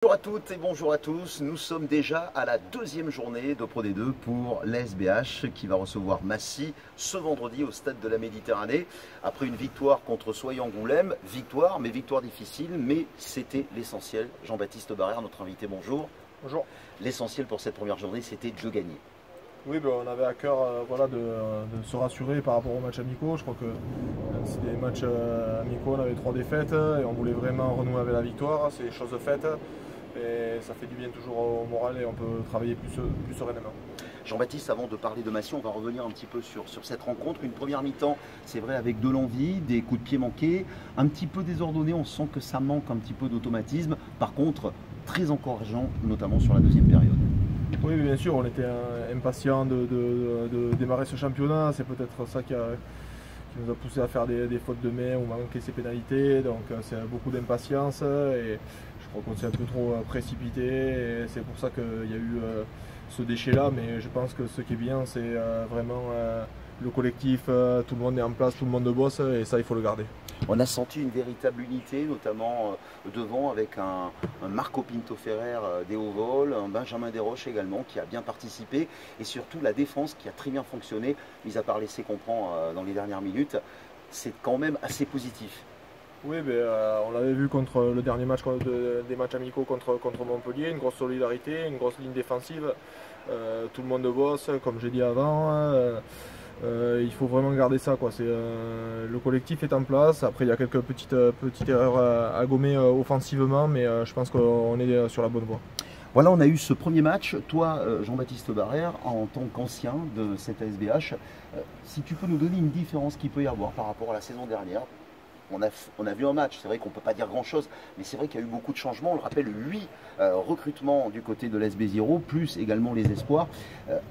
Bonjour à toutes et bonjour à tous, nous sommes déjà à la deuxième journée de Pro D2 pour l'ASBH qui va recevoir Massy ce vendredi au stade de la Méditerranée après une victoire contre Soye-Angoulême, victoire difficile, mais c'était l'essentiel. Jean-Baptiste Barrère, notre invité, bonjour. Bonjour. L'essentiel pour cette première journée, c'était de gagner. Oui, on avait à cœur de se rassurer par rapport aux matchs amicaux. Je crois que c'est des matchs amicaux, on avait 3 défaites et on voulait vraiment renouer avec la victoire. C'est chose faite et ça fait du bien toujours au moral et on peut travailler plus sereinement. Jean-Baptiste, avant de parler de Massy, on va revenir un petit peu sur cette rencontre. Une première mi-temps, c'est vrai, avec de l'envie, des coups de pied manqués, un petit peu désordonné, on sent que ça manque un petit peu d'automatisme. Par contre, très encourageant, notamment sur la deuxième période. Oui, bien sûr, on était impatients de démarrer ce championnat. C'est peut-être ça qui nous a poussé à faire des fautes de main ou manquer ses pénalités. Donc c'est beaucoup d'impatience et je crois qu'on s'est un peu trop précipité. Et c'est pour ça qu'il y a eu ce déchet-là. Mais je pense que ce qui est bien, c'est vraiment le collectif. Tout le monde est en place, tout le monde bosse et ça, il faut le garder. On a senti une véritable unité, notamment devant avec un Marco Pinto Ferrer des hauts vols, un Benjamin Desroches également qui a bien participé et surtout la défense qui a très bien fonctionné, mis à part laisser comprendre dans les dernières minutes, c'est quand même assez positif. Oui, on l'avait vu contre le dernier match des matchs amicaux contre Montpellier, une grosse solidarité, une grosse ligne défensive, tout le monde bosse, comme j'ai dit avant. Il faut vraiment garder ça, quoi. Le collectif est en place. Après, il y a quelques petites erreurs à gommer offensivement, mais je pense qu'on est sur la bonne voie. Voilà, on a eu ce premier match. Toi, Jean-Baptiste Barrère, en tant qu'ancien de cette ASBH, si tu peux nous donner une différence qu'il peut y avoir par rapport à la saison dernière. On a vu un match, c'est vrai qu'on ne peut pas dire grand-chose, mais c'est vrai qu'il y a eu beaucoup de changements. On le rappelle, 8 recrutements du côté de l'SB0, plus également les espoirs.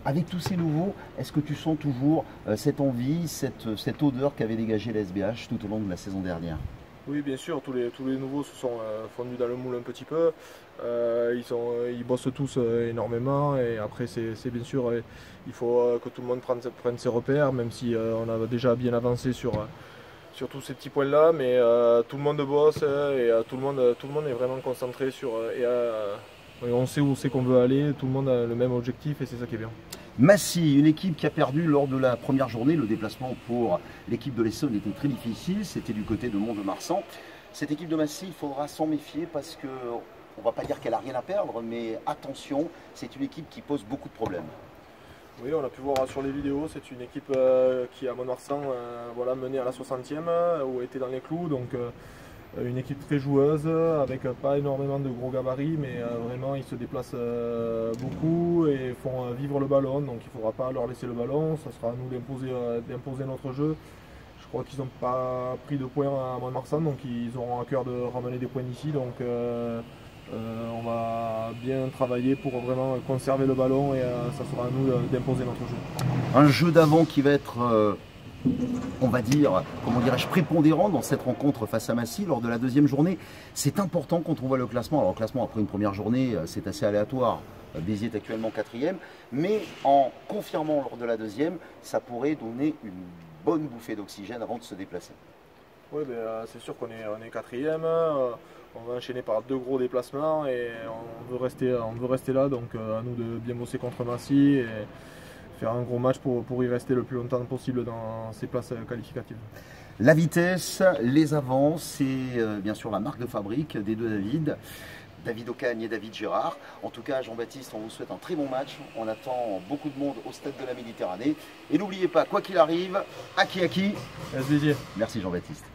Avec tous ces nouveaux, est-ce que tu sens toujours cette envie, cette odeur qu'avait dégagée l'SBH tout au long de la saison dernière? Oui, bien sûr, tous les nouveaux se sont fondus dans le moule un petit peu. Ils bossent tous énormément et après, c'est bien sûr, il faut que tout le monde prenne ses repères, même si on a déjà bien avancé sur tous ces petits points-là, mais tout le monde bosse et tout le monde est vraiment concentré sur et on sait où c'est qu'on veut aller, tout le monde a le même objectif et c'est ça qui est bien. Massy, une équipe qui a perdu lors de la première journée. Le déplacement pour l'équipe de l'Essonne était très difficile, c'était du côté de Mont-de-Marsan. Cette équipe de Massy, il faudra s'en méfier parce que, on ne va pas dire qu'elle n'a rien à perdre, mais attention, c'est une équipe qui pose beaucoup de problèmes. Oui, on a pu voir sur les vidéos, c'est une équipe qui à Mont-de-Marsan menée à la 60e, où était dans les clous, donc une équipe très joueuse, avec pas énormément de gros gabarits, mais vraiment ils se déplacent beaucoup et font vivre le ballon, donc il ne faudra pas leur laisser le ballon, ça sera à nous d'imposer notre jeu. Je crois qu'ils n'ont pas pris de points à Mont-de-Marsan, donc ils auront à cœur de ramener des points ici, donc on va bien travailler pour vraiment conserver le ballon et ça sera à nous d'imposer notre jeu. Un jeu d'avant qui va être, on va dire, comment dirais-je, prépondérant dans cette rencontre face à Massy lors de la deuxième journée. C'est important quand on voit le classement. Alors le classement après une première journée, c'est assez aléatoire. Béziers est actuellement 4e, mais en confirmant lors de la deuxième, ça pourrait donner une bonne bouffée d'oxygène avant de se déplacer. Oui, c'est sûr qu'on est 4e. On va enchaîner par 2 gros déplacements et on veut rester là, donc à nous de bien bosser contre Massy et faire un gros match pour y rester le plus longtemps possible dans ces places qualificatives. La vitesse, les avances, c'est bien sûr la marque de fabrique des deux David Ocagne et David Girard. En tout cas, Jean-Baptiste, on vous souhaite un très bon match. On attend beaucoup de monde au stade de la Méditerranée. Et n'oubliez pas, quoi qu'il arrive, à qui. Béziers. Merci Jean-Baptiste.